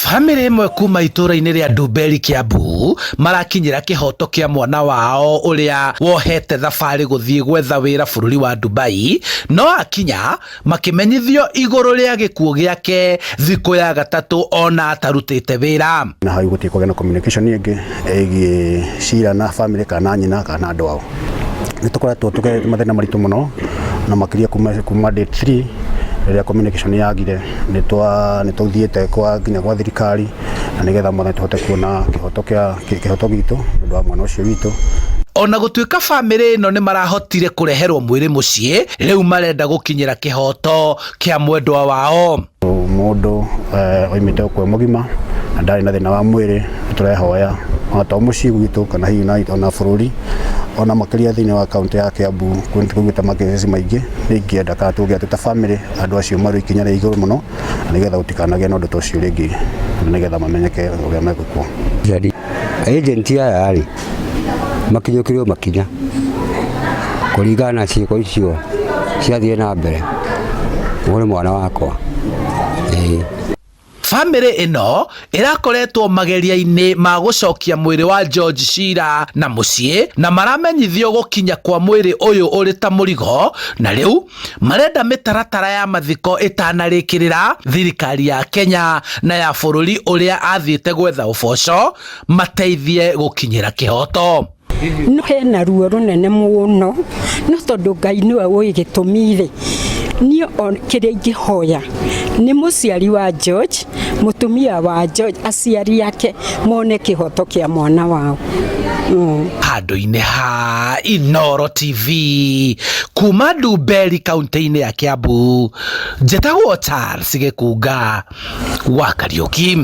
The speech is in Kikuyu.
Family imwe kuma itura-ini ria Ndumberi Kiambu marakinyira kihoto kia mwana wao uria wohete thabari guthie gwetha wira bururi wa Dubai, no akinya makimenyithio iguru ria gikuo giake thiku ya gatatu ona atarutite wira. Na hau gutie kugena communication ingi egi cira na family kana nyina kana andu ao. Nitukoretwo tukete mathina maritu muno na makiria kuma date 3 ria communication yagire nituthiete kwa nginya kwa thirikari na nigetha mwana tuhote kuona kihoto gitu ndu wa mwana ucio witu. Ona gutuika family ino ni marahotire kureherwo mwiri mucii, riu marenda gukinyira kihoto kia mwendwa wao. Mundu oimite kwa mugima na ndari na thina wa mwiri turehoya hata mucii gitu kana hihi na bururi ona makiria thini wa kaunti ya Kiambu kwita makesi maingi ningienda ka tugia tuta family andu acio maru ikinya ri iguru muno nigetha utikanage no ndoto cio ringi nigetha mamenyeke uria megukwo. Agent aya ari makinyokirio makinya kuringana ciiko icio ciathie na mbere uri mwana wakwa. Family ino irakoretwo mageria-ini ma gucokia mwiri wa George Cira na mucii na maramenyithio gukinya kwa mwiri uyu uri ta murigo, na riu marenda mitaratara ya mathiko itanarikirira thirikari ya Kenya na ya bururi uria athiite gwetha uboco mateithie gukinyira kihoto. No hena ruo runene muno no tondu Ngai niwe wi gitumire ni kiria ingihoya ni muciari wa George, mutumia wa George, aciari yake mone kihoto kia mwana wao. Handu-ini ha Inooro TV kuma Ndumberi kaunti-ini ya Kiambu, njĩtagwo Charles Gĩkunga wa Kariuki.